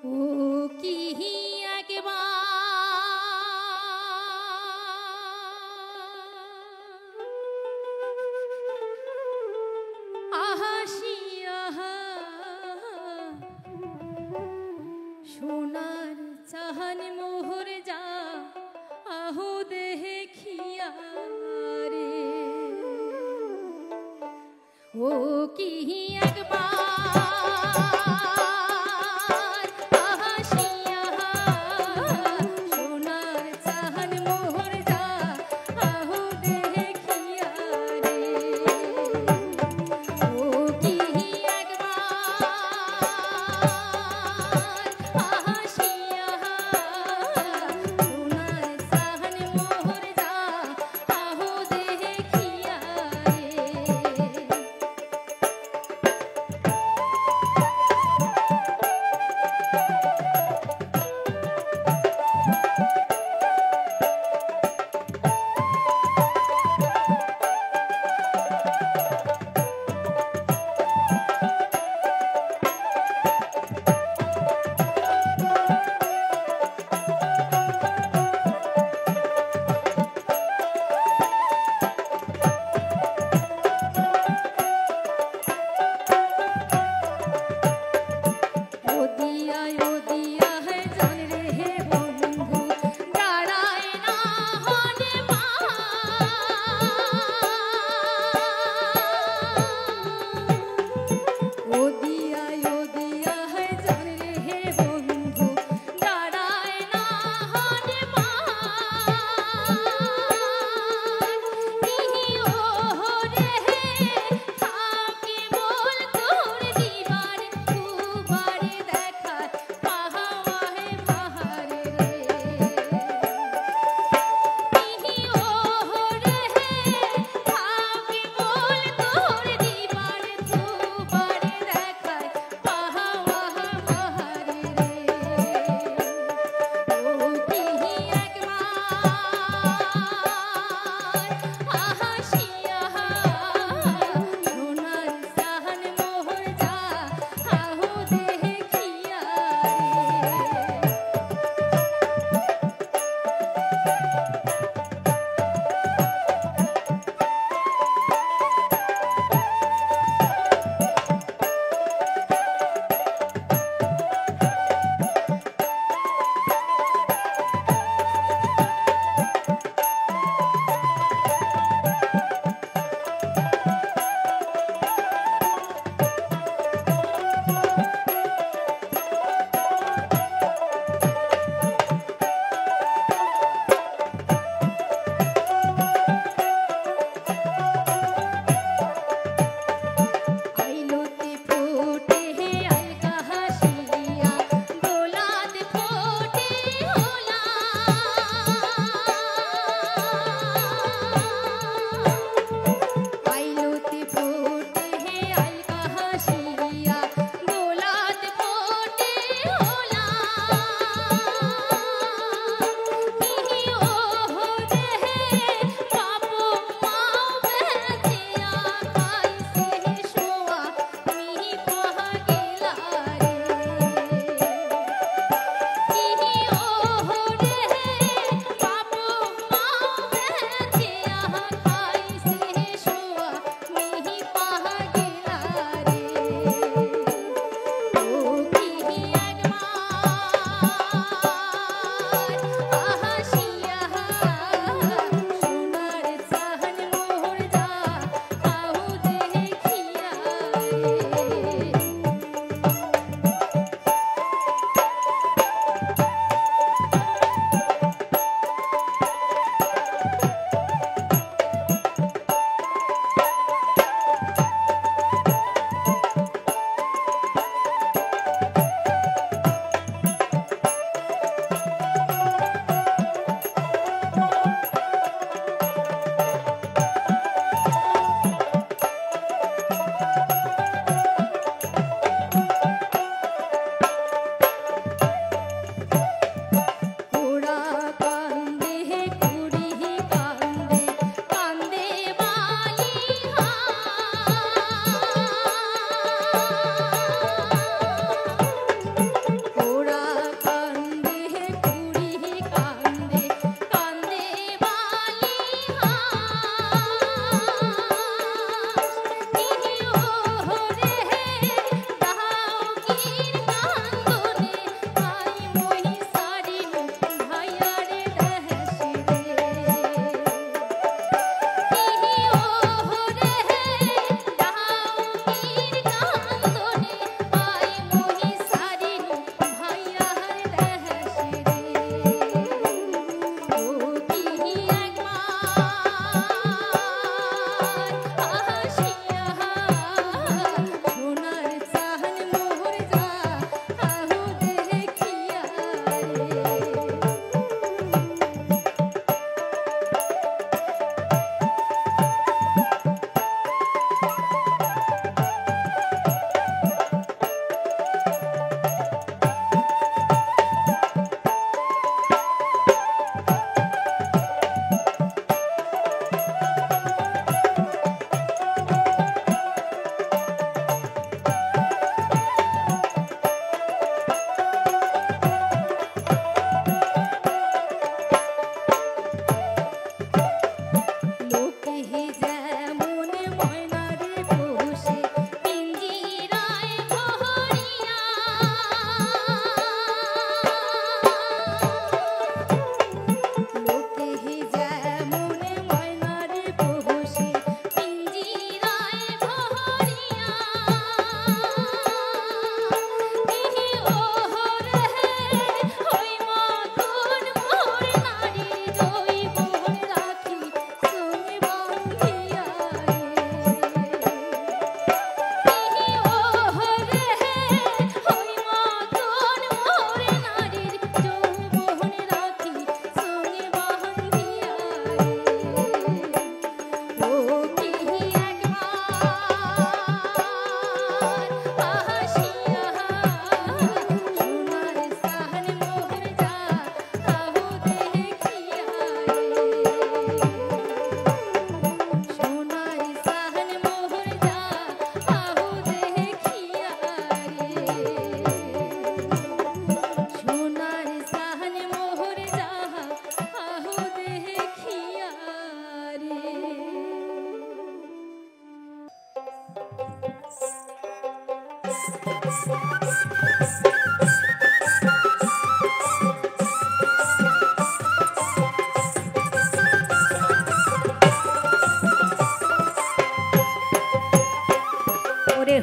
ও কি একবার আহাসিয়া সোনার চাহান মোহর যা আহো দেখিয়া রে ও কি একবার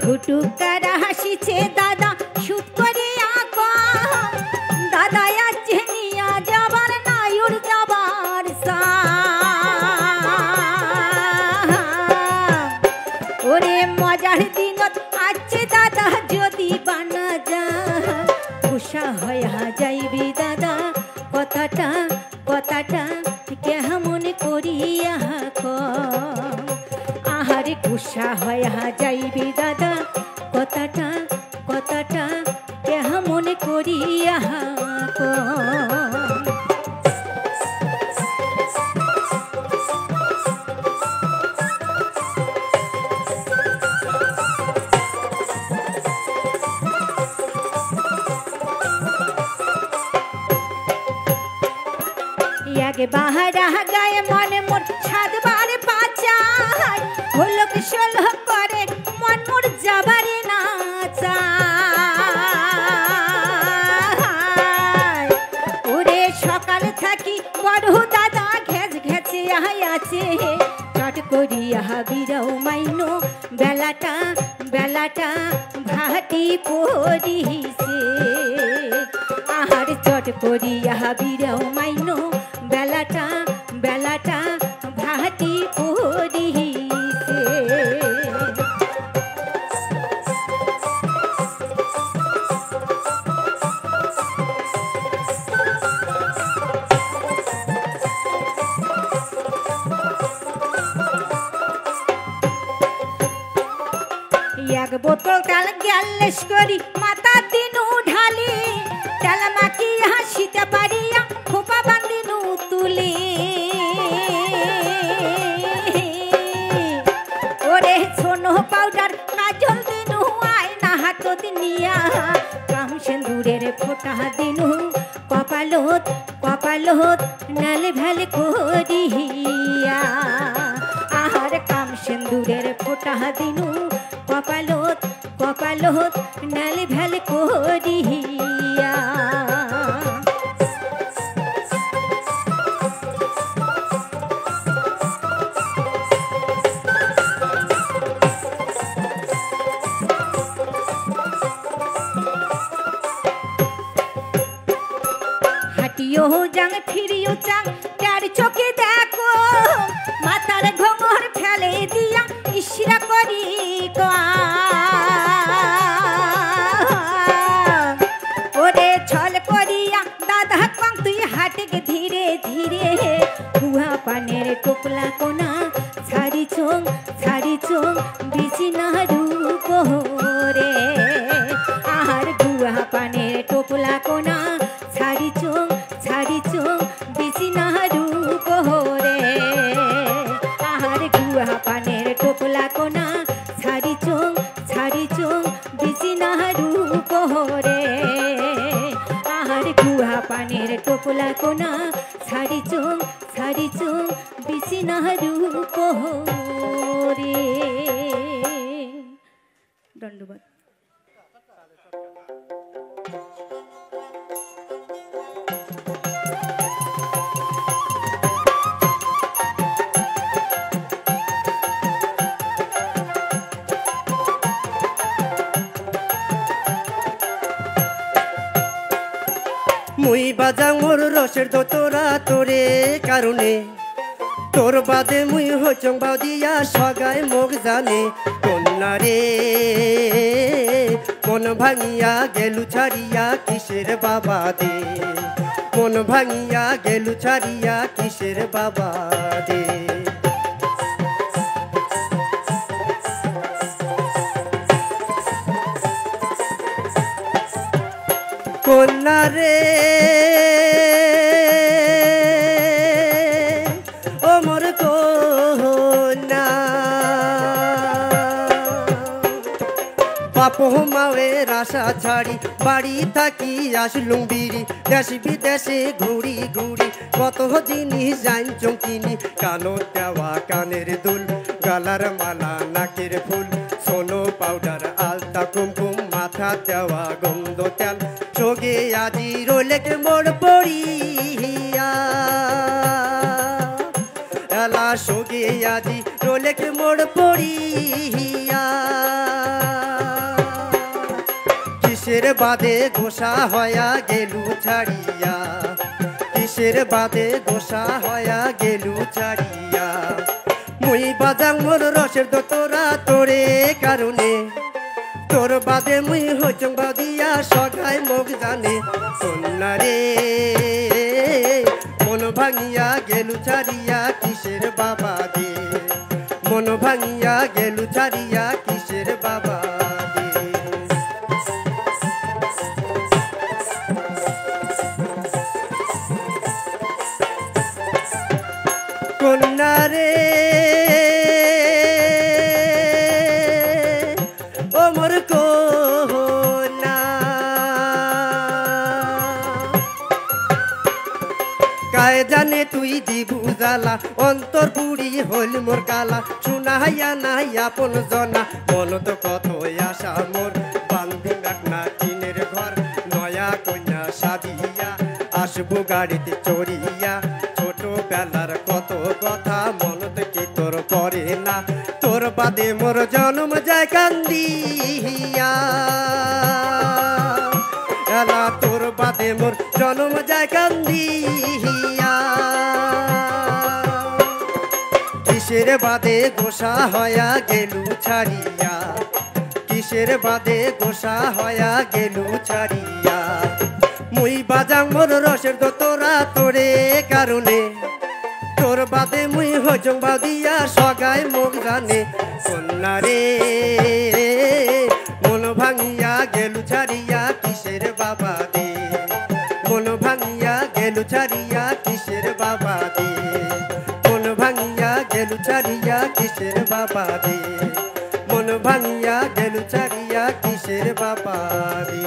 হুটুকারা হাসিছে দাদা শুট করিয়া দাদা আছে নিয়া যাবার নায়ুর যাবার ওরে মজার দিনত আছে দাদা যদি বানা যা খুশা হইয়া যাইবি দাদা কথাটা কথাটা কেমন করিয়া আহারে খুশা হইয়া যাইবি দাদা কথাটা কথাটা কেমন করিয়া এক বাহারা গায়ে মনে মোর সাতবার পাচার হলক সলহ করে মন মোর যাবারে না চায় ওরে সকাল থাকি বড় দাদা ঘেজ ঘেছে আছে চট করিয়া বিরাও মাইনো বেলাটা বেলাটা ভাটি পড়িছে আহার চট করিয়া বিরাও মাইনো বেলাটা বেলাটা ভাটি পড়িছে এক বোতল তেল গ্যালেস করি মাথা দিনু ঢালি তেল মাখিয়া হাসিতে পারিয়া খোপা বান্দিনু তুলি ওরে সোনো পাউডার কাজল দিনু আয়না হাত দিনিয়া কাম সিন্দুরের ফোঁটা দিনু কপালত কপালত নাল ভেল করিয়া আহার কাম সিন্দুরের ফোঁটা দিনু কপালত কপালত নাল ভেল করিয়া হাটিও যাং ফিরিও চাং তার চোখে দেখো মাথার ঘোমর ফেলে দিয়া ইশরা করি ওরে ছল করিয়া দাদা কং তুই হাটকে ধীরে ধীরে গুহা পানের টোপলা কোনা ছাড়ি চোং বিচি না রূপ রে আহার গুহা পানের টোপলা কোনা ছাড়ি চোং বিচি না রূপ রে আহার গুহা পানের টোপলা কোনা ছাড়ি চোং বিচি না রূপ রে আহার গুহা পানের টোপলা কোনা ছাড়ি চোং বিচি না রূপ রে ধন্যবাদ মুই বাজাং মোর রসের দোতরা তোরে কারণে তোর বাদে মুই হচং বাউদিয়া সগাই মোক জানে কন্যা রে মন ভাঙিয়া গেলু ছাড়িয়া কিসের বাবা দে মন ভাঙিয়া গেলু ছাড়িয়া কিসের বাবা দে কন্যা রে ও মোর কন্যা বাপ মায়ের আশা ছাড়ি বাড়ি থাকি আসলুম বিড়ি দেশ বিদেশে ঘুরি ঘুরি কত জিনিস জান চমকিনি কানো দেওয়া কানের দুল গলার মালা নাকের ফুল সোনো পাউডার আলতা কুমকুম মাথা দেওয়া গন্ধ তেল চোখে আজি রোলেক মোড় পড়িয়া এলা সোগে আজি রোলেক মোড় পড়িয়া কিসের বাদে গোসা হয়া গেলু ছাড়িয়া কিসের বাদে গোসা হয়া গেলু ছাড়িয়া মুই বাজাং মোর রসের দোতরা তোরে কারণে তোর বাদে মুই হইচং বাদিয়া সগাই মুখ জানে কন্যা রে মন ভাঙিয়া গেলু ছাড়িয়া কিসের বাবা দে মন ভাঙিয়া গেলু ছাড়িয়া কিসের বাবা দে কন্যা রে ও মোর কন্যা কায় জানে তুই দিবু জ্বালা অন্তর পুরি হল মোর কালা শুনাইয়া নাই আপন জনা মন তো কত আশা মোর বান্ধি না টিনের ঘর নয়া কন্যা সাদিয়া আসবো গাড়িতে চড়িয়া ছোটবেলার কত কথা মন থেকে তোর পরে না তোর বাদে মোর জন্ম যায় কান্দিয়া এলা তোর বাদে মোর জন্ম যায় কান্দিয়া কিসের বাদে গোসা হয়া গেলু ছাড়িয়া কিসের বাদে গোসা হয়া গেলু ছাড়িয়া মুই বাজাং মোর রসের দোতরা তোরে কারণে তোর বাদে মুই হজং বাদিয়া সগাই মুখ জানে কন্যা রে মন ভাঙিয়া গেলু ছাড়িয়া কিসের বাবা দে মন ভাঙিয়া গেলু ছাড়িয়া কিসের বাবা দে মন ভাঙিয়া গেলু ছাড়িয়া কিসের বাবা দে মন ভাঙিয়া গেলু ছাড়িয়া কিসের বাবা দে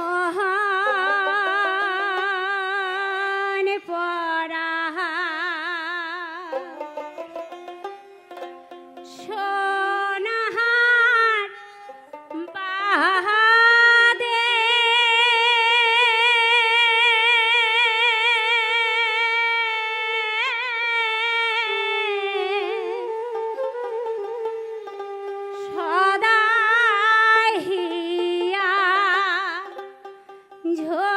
মহান পরা সোনাহার বাহাদে সদা হিয়া ঝো